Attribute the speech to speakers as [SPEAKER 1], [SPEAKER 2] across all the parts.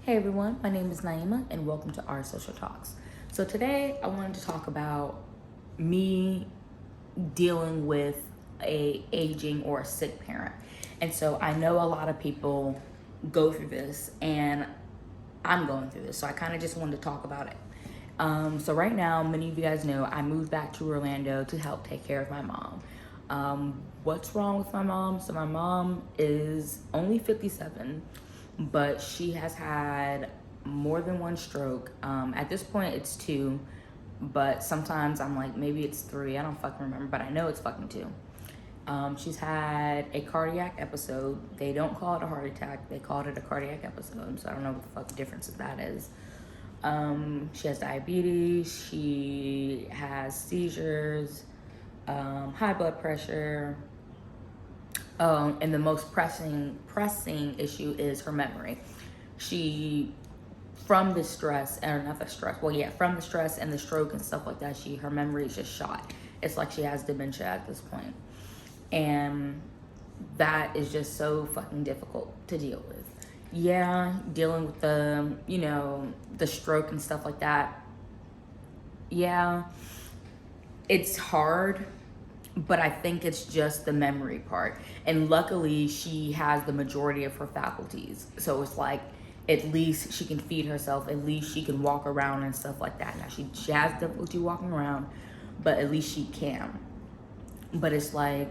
[SPEAKER 1] Hey everyone, my name is Naima and welcome to our social talks. So today I wanted to talk about me dealing with a aging or a sick parent. And so I know a lot of people go through this and I'm going through this. So I kind of just wanted to talk about it. So right now, many of you guys know I moved back to Orlando to help take care of my mom. What's wrong with my mom? So my mom is only 57, but she has had more than one stroke. At this point, it's two, but sometimes I'm like, maybe it's three. I don't fucking remember, but I know it's fucking two. She's had a cardiac episode. They don't call it a heart attack. They called it a cardiac episode. So I don't know what the fuck the difference of that is. She has diabetes. She has seizures, high blood pressure. And the most pressing issue is her memory. She, from the stress, or not the stress, well, yeah, from the stress and the stroke and stuff like that, her memory is just shot. It's like she has dementia at this point. And that is just so fucking difficult to deal with. Yeah, dealing with the stroke and stuff like that. Yeah, it's hard, but I think it's just the memory part. And luckily, she has the majority of her faculties. So it's like, at least she can feed herself, at least she can walk around and stuff like that. Now, she has difficulty walking around, but at least she can. But it's like,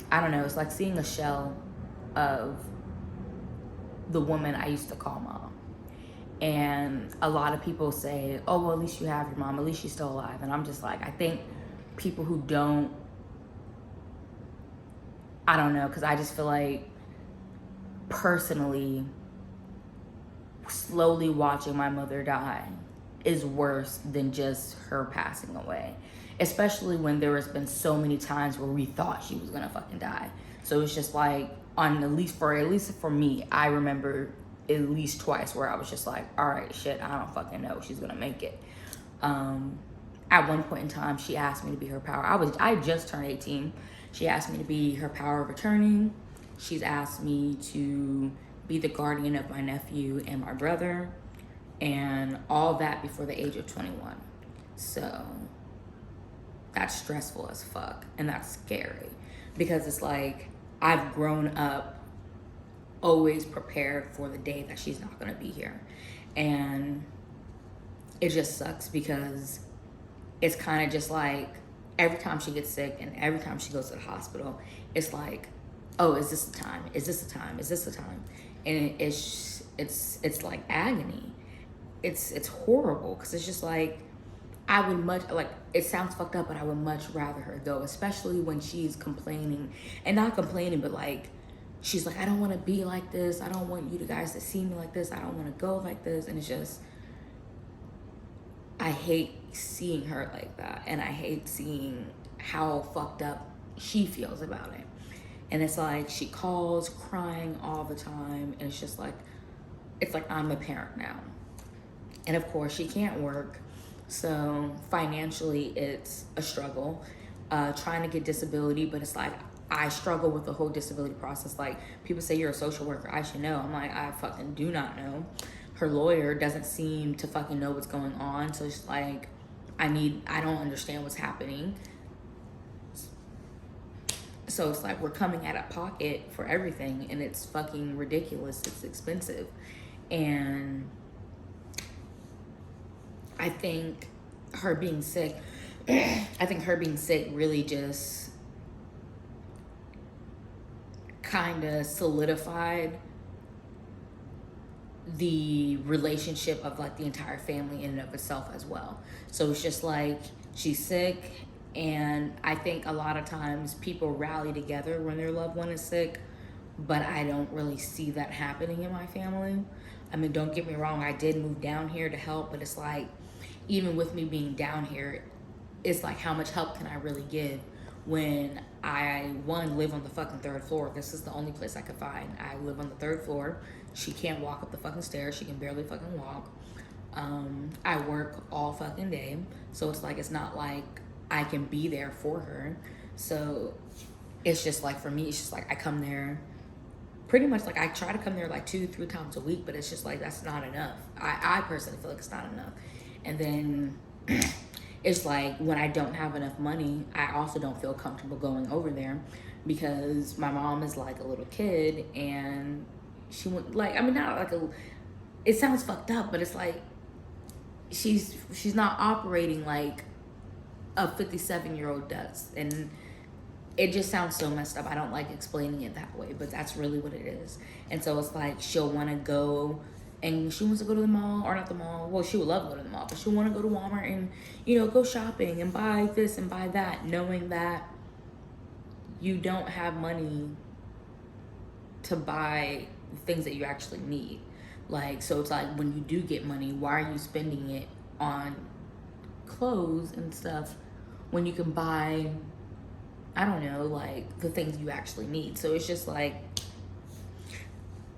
[SPEAKER 1] I don't know, it's like seeing a shell of the woman I used to call mom. And a lot of people say, oh, well, at least you have your mom, at least she's still alive. And I'm just like, I think people who don't, I don't know, because I just feel like personally, slowly watching my mother die is worse than just her passing away. Especially when there has been so many times where we thought she was gonna fucking die. So it's just like, at least for me, I remember at least twice where I was just like, all right, shit, I don't fucking know, she's gonna make it. At one point in time, she asked me to be her power. I just turned 18. She asked me to be her power of attorney. She's asked me to be the guardian of my nephew and my brother, and all that before the age of 21. So that's stressful as fuck, and that's scary, because it's like, I've grown up always prepared for the day that she's not gonna be here. And it just sucks because it's kind of just like, every time she gets sick and every time she goes to the hospital, it's like, oh, is this the time? Is this the time? Is this the time? And it's like agony. It's horrible, because it's just like, I would much, like, it sounds fucked up, but I would much rather her go, especially when she's complaining, and not complaining, but like, she's like, I don't want to be like this. I don't want you guys to see me like this. I don't want to go like this. And it's just, I hate seeing her like that. And I hate seeing how fucked up she feels about it. And it's like, she calls crying all the time. And it's just like, it's like I'm a parent now. And of course, she can't work. So financially, it's a struggle. Trying to get disability, but it's like, I struggle with the whole disability process. Like, people say you're a social worker, I should know. I'm like, I fucking do not know. Her lawyer doesn't seem to fucking know what's going on. So it's like, I don't understand what's happening. So it's like, we're coming out of pocket for everything, and it's fucking ridiculous. It's expensive. And I think her being sick, really just kind of solidified the relationship of like the entire family in and of itself as well. So it's just like, she's sick, and I think a lot of times people rally together when their loved one is sick, but I don't really see that happening in my family. I mean, don't get me wrong, I did move down here to help, but it's like, even with me being down here, it's like, how much help can I really give when I, one, live on the fucking third floor? This is the only place I could find. I live on the third floor. She can't walk up the fucking stairs. She can barely fucking walk. I work all fucking day. So it's like, it's not like I can be there for her. So it's just like, for me, it's just like, I come there pretty much like I try to come there like 2-3 times a week, but it's just like that's not enough. I personally feel like it's not enough. And then it's like when I don't have enough money, I also don't feel comfortable going over there because my mom is like a little kid and she went like, I mean, not like a, it sounds fucked up, but it's like she's not operating like a 57-year-old does. And it just sounds so messed up. I don't like explaining it that way, but that's really what it is. And so it's like she'll want to go, and she wants to go to the mall, or not the mall. Well, she would love to go to the mall, but she'll want to go to Walmart and, you know, go shopping and buy this and buy that, knowing that you don't have money to buy things that you actually need. Like, so it's like when you do get money, why are you spending it on clothes and stuff when you can buy, I don't know, like the things you actually need? So it's just like,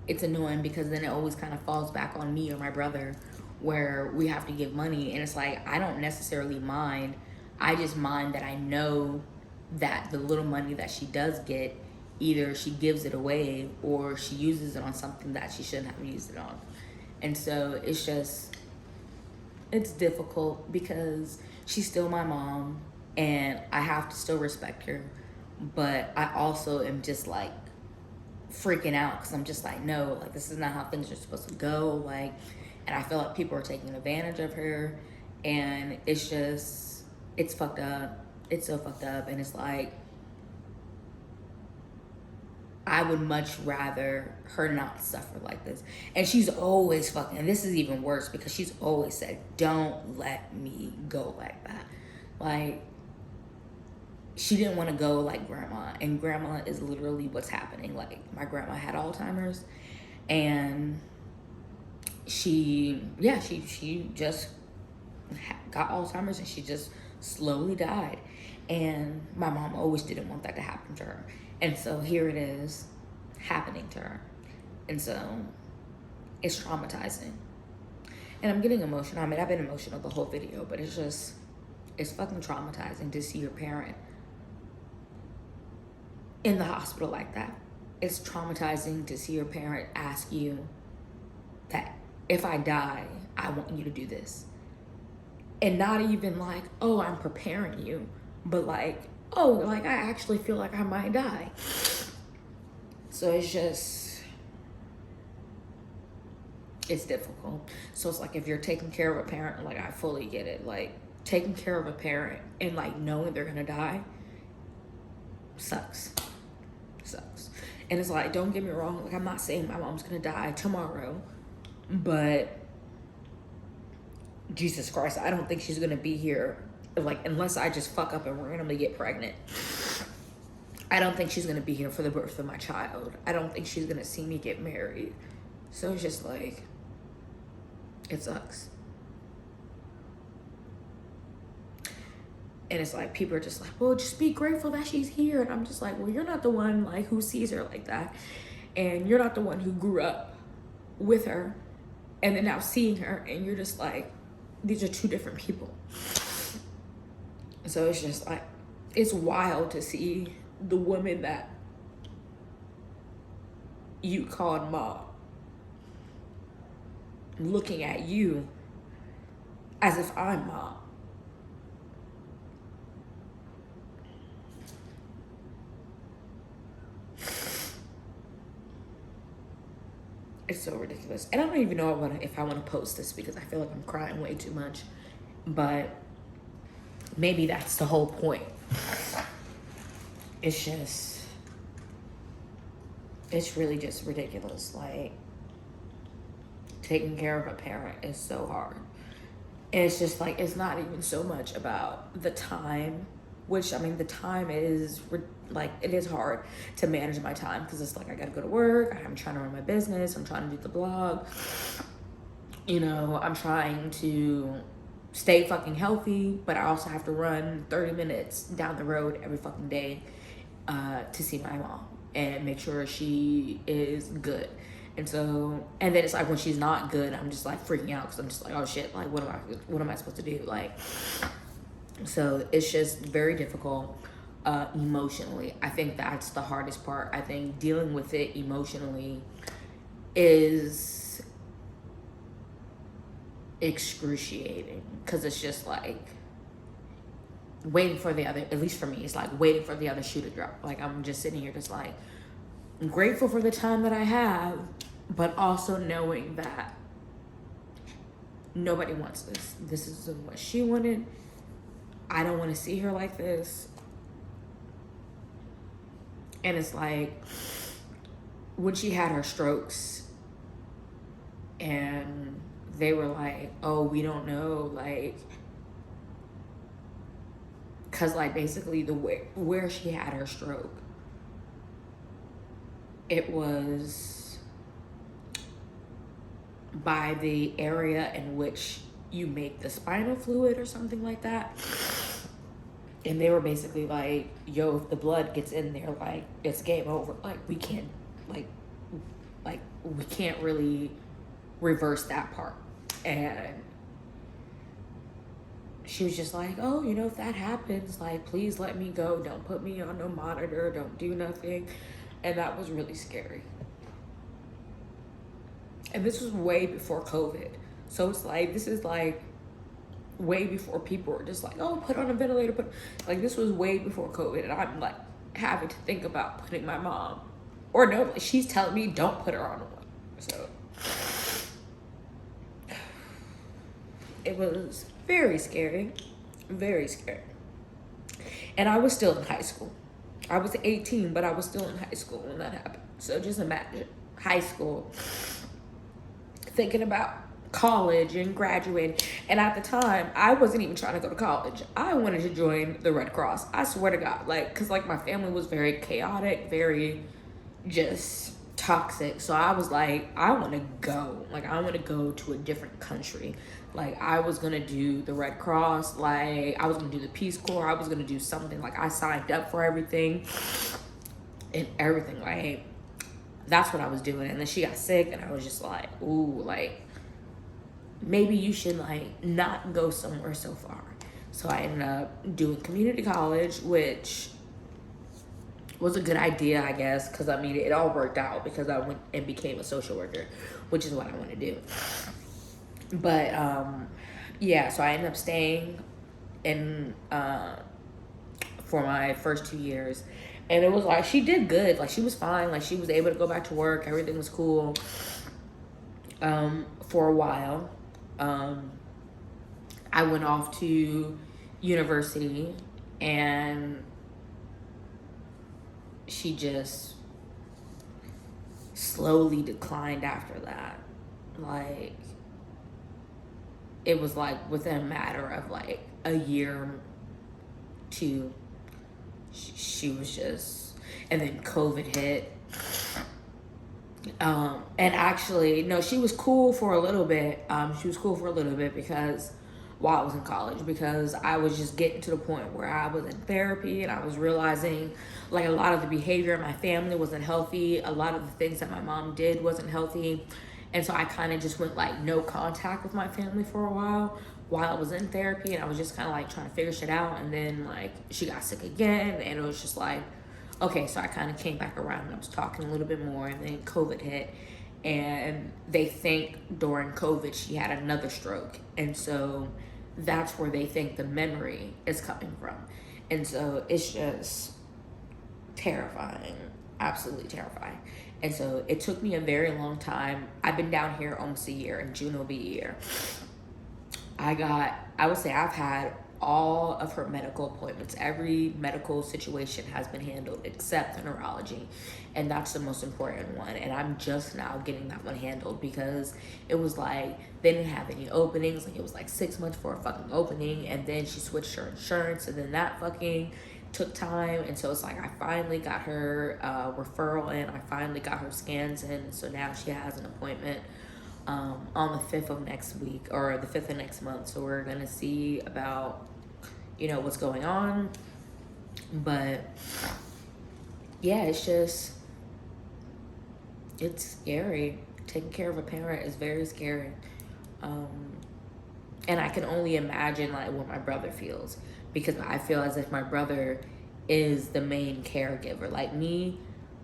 [SPEAKER 1] it's annoying because then it always kind of falls back on me or my brother where we have to give money. And it's like, I don't necessarily mind. I just mind that I know that the little money that she does get, either she gives it away or she uses it on something that she shouldn't have used it on. And so it's just, it's difficult because she's still my mom and I have to still respect her. But I also am just like freaking out because I'm just like, no, like this is not how things are supposed to go. Like, and I feel like people are taking advantage of her, and it's just, it's fucked up. It's so fucked up. And it's like, I would much rather her not suffer like this. And she's always fucking, and this is even worse because she's always said, don't let me go like that. Like, she didn't want to go like grandma, and grandma is literally what's happening. Like, my grandma had Alzheimer's, and she just got Alzheimer's, and she just slowly died. And my mom always didn't want that to happen to her. And so here it is happening to her. And so it's traumatizing. And I'm getting emotional. I mean, I've been emotional the whole video, but it's just, it's fucking traumatizing to see your parent in the hospital like that. It's traumatizing to see your parent ask you that if I die, I want you to do this. And not even like, oh, I'm preparing you, but like, oh, like I actually feel like I might die. So it's just, it's difficult. So it's like if you're taking care of a parent, like I fully get it. Like taking care of a parent and like knowing they're gonna die sucks. And it's like, don't get me wrong, like I'm not saying my mom's gonna die tomorrow, but Jesus Christ, I don't think she's gonna be here, like unless I just fuck up and randomly get pregnant. I don't think she's gonna be here for the birth of my child. I don't think she's gonna see me get married. So it's just like, it sucks. And it's like, people are just like, well, just be grateful that she's here. And I'm just like, well, you're not the one like who sees her like that. And you're not the one who grew up with her and then now seeing her. And you're just like, these are two different people. So it's just like, it's wild to see the woman that you called mom looking at you as if I'm mom. It's so ridiculous. And I don't even know if I want to post this because I feel like I'm crying way too much. But maybe that's the whole point. It's just, it's really just ridiculous. Like, taking care of a parent is so hard. And it's just like, it's not even so much about the time, which, I mean, the time is, like, it is hard to manage my time because it's like, I gotta go to work, I'm trying to run my business, I'm trying to do the blog, you know, I'm trying to stay fucking healthy, but I also have to run 30 minutes down the road every fucking day to see my mom and make sure she is good. And so, and then it's like when she's not good, I'm just like freaking out because I'm just like, oh shit, like what am I supposed to do? Like, so it's just very difficult. emotionally. I think that's the hardest part. I think dealing with it emotionally is excruciating, because it's just like waiting for the other, at least for me, it's like waiting for the other shoe to drop. Like, I'm just sitting here just like, I'm grateful for the time that I have, but also knowing that nobody wants this. This isn't what she wanted. I don't want to see her like this. And it's like, when she had her strokes and they were like, oh, we don't know, like, because like basically the where she had her stroke, it was by the area in which you make the spinal fluid or something like that. And they were basically like, yo, if the blood gets in there, like, it's game over. Like, we can't, like we can't really reverse that part. And she was just like, oh, you know, if that happens, like, please let me go. Don't put me on no monitor. Don't do nothing. And that was really scary. And this was way before COVID. So it's like, this is like way before people were just like, oh, put on a ventilator. Like, this was way before COVID. And I'm like having to think about putting my mom, or no, she's telling me don't put her on one. So it was very scary, very scary. And I was still in high school. I was 18, but I was still in high school when that happened. So just imagine high school, thinking about college and graduating. And at the time, I wasn't even trying to go to college. I wanted to join the Red Cross. I swear to God, like, cause like my family was very chaotic, very just toxic. So I was like, I want to go. Like, I want to go to a different country. Like, I was gonna do the Red Cross. Like, I was gonna do the Peace Corps. I was gonna do something. Like, I signed up for everything and everything. Like, that's what I was doing. And then she got sick, and I was just like, ooh, like, maybe you should like not go somewhere so far. So I ended up doing community college, which was a good idea, I guess, because I mean, it all worked out because I went and became a social worker, which is what I want to do. But yeah, so I ended up staying in for my first 2 years. And it was like, she did good. Like, she was fine. Like, she was able to go back to work. Everything was cool for a while. I went off to university, and she just slowly declined after that. Like, it was like within a matter of like a year to, she was just, and then COVID hit. And actually, no, she was cool for a little bit. She was cool for a little bit because while I was in college, because I was just getting to the point where I was in therapy and I was realizing like a lot of the behavior in my family wasn't healthy. A lot of the things that my mom did wasn't healthy. And so I kind of just went like no contact with my family for a while I was in therapy, and I was just kind of like trying to figure shit out. And then like she got sick again, and it was just like, okay, so I kind of came back around and I was talking a little bit more, and then COVID hit, and they think during COVID she had another stroke. And so that's where they think the memory is coming from. And so it's just terrifying, absolutely terrifying. And so it took me a very long time. I've been down here almost a year. In June will be a year. I would say I've had all of her medical appointments. Every medical situation has been handled except the neurology, and that's the most important one. And I'm just now getting that one handled because it was like they didn't have any openings. Like, it was like 6 months for a fucking opening, and then she switched her insurance, and then that fucking took time. And so it's like I finally got her referral in. I finally got her scans in, so now she has an appointment on the 5th of next week, or the 5th of next month. So we're gonna see about, you know, what's going on. But yeah, it's scary. Taking care of a parent is very scary. And I can only imagine like what my brother feels, because I feel as if my brother is the main caregiver. Like me,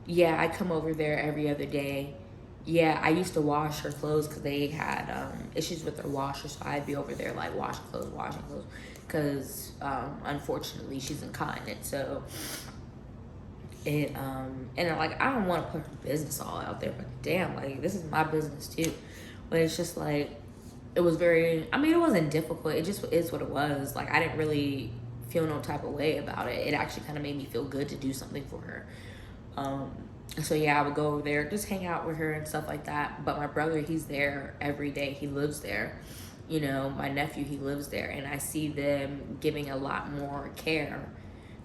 [SPEAKER 1] yeah, I come over there every other day. Yeah, I used to wash her clothes because they had issues with their washer, so I'd be over there like washing clothes, because unfortunately she's incontinent. So it and like I don't want to put her business all out there, but damn, like this is my business too. But it's just like it was very. I mean, it wasn't difficult. It just is what it was. Like I didn't really feel no type of way about it. It actually kind of made me feel good to do something for her. So yeah, I would go over there, just hang out with her and stuff like that. But my brother, he's there every day. He lives there. You know, my nephew, he lives there, and I see them giving a lot more care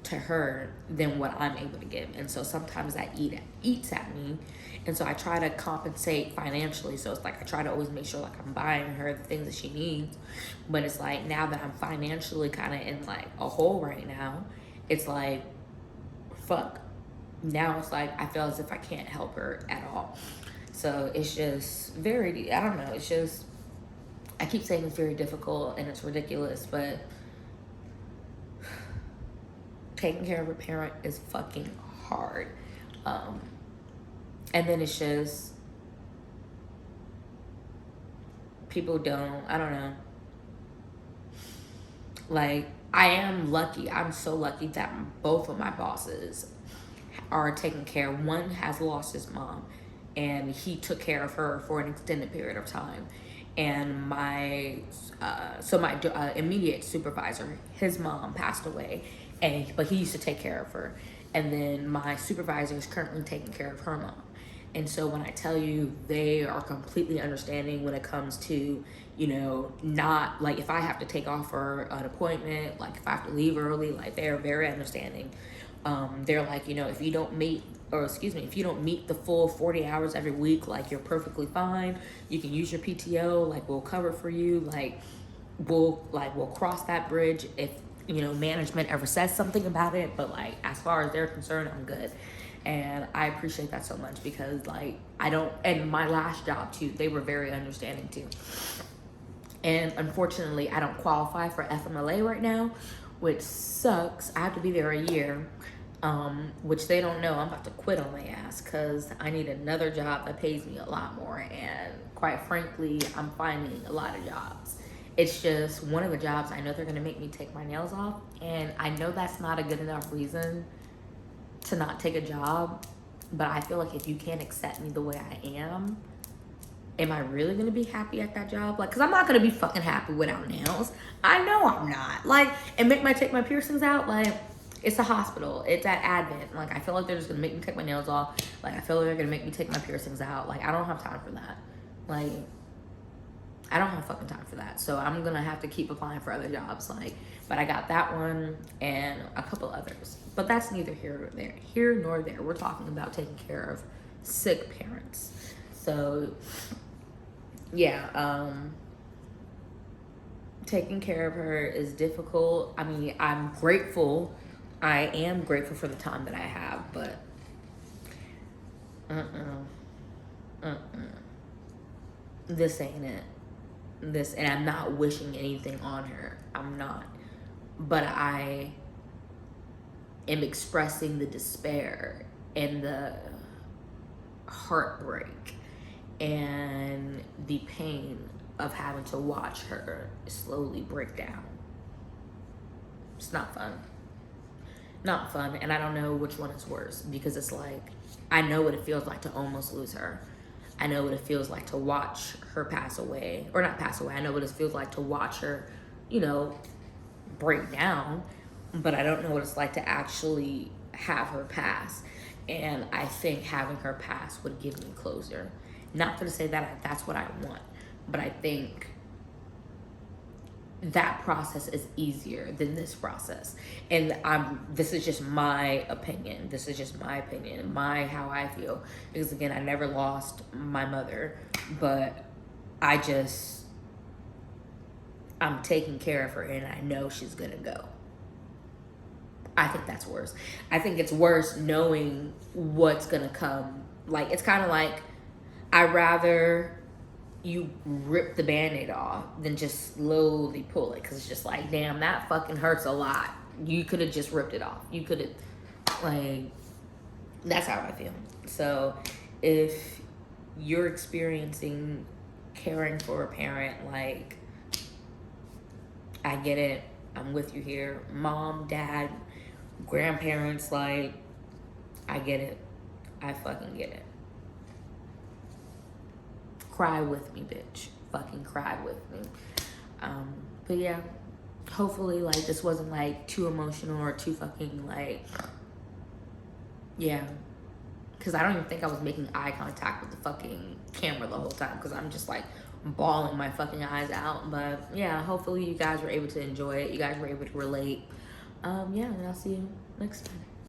[SPEAKER 1] to her than what I'm able to give. And so sometimes that eats at me. And so I try to compensate financially. So it's like I try to always make sure like I'm buying her the things that she needs. But it's like now that I'm financially kind of in like a hole right now, it's like, fuck. Now it's like I feel as if I can't help her at all. So it's just very, I don't know, it's just, I keep saying it's very difficult and it's ridiculous, but taking care of a parent is fucking hard. And then it's just, people don't, I don't know. Like, I am lucky. I'm so lucky that both of my bosses are taking care. One has lost his mom, and he took care of her for an extended period of time. And my immediate supervisor, his mom passed away, but he used to take care of her. And then my supervisor is currently taking care of her mom. And so when I tell you, they are completely understanding when it comes to, you know, not like if I have to take off for an appointment, like if I have to leave early, like they're very understanding. They're like, you know, if you don't meet the full 40 hours every week, like you're perfectly fine. You can use your PTO, like we'll cover for you. Like we'll cross that bridge if, you know, management ever says something about it. But like, as far as they're concerned, I'm good. And I appreciate that so much because like and my last job too, they were very understanding too. And unfortunately, I don't qualify for FMLA right now, which sucks. I have to be there a year, which they don't know. I'm about to quit on my ass because I need another job that pays me a lot more. And quite frankly, I'm finding a lot of jobs. It's just one of the jobs I know they're going to make me take my nails off. And I know that's not a good enough reason to not take a job. But I feel like if you can't accept me the way I am I really gonna be happy at that job? Like, cause I'm not gonna be fucking happy without nails. I know I'm not. Like, and take my piercings out. Like, it's a hospital. It's at Advent. Like, I feel like they're just gonna make me take my nails off. Like, I feel like they're gonna make me take my piercings out. Like, I don't have time for that. Like, I don't have fucking time for that. So I'm gonna have to keep applying for other jobs. Like, but I got that one and a couple others. But that's neither here nor there. We're talking about taking care of sick parents. So yeah, taking care of her is difficult. I mean, I'm grateful. I am grateful for the time that I have, but this ain't it. And I'm not wishing anything on her. I'm not. But I am expressing the despair and the heartbreak and the pain of having to watch her slowly break down. It's not fun. Not fun. And I don't know which one is worse because it's like, I know what it feels like to almost lose her. I know what it feels like to watch her pass away. Or not pass away. I know what it feels like to watch her, you know, break down. But I don't know what it's like to actually have her pass. And I think having her pass would give me closure. Not for to say that that's what I want, but I think that process is easier than this process. And this is just my opinion. How I feel. Because again, I never lost my mother, but I'm taking care of her and I know she's gonna go. I think that's worse. I think it's worse knowing what's gonna come. Like, it's kind of like, I'd rather you rip the Band-Aid off than just slowly pull it. Because it's just like, damn, that fucking hurts a lot. You could have just ripped it off. You could have Like, that's how I feel. So if you're experiencing caring for a parent, like, I get it. I'm with you here. Mom, dad, grandparents, like, I get it. I fucking get it. Cry with me, bitch. Fucking cry with me. But yeah, hopefully, like, this wasn't, like, too emotional or too fucking, like, yeah. Because I don't even think I was making eye contact with the fucking camera the whole time, because I'm just, like, bawling my fucking eyes out. But yeah, hopefully you guys were able to enjoy it. You guys were able to relate. Yeah, and I'll see you next time.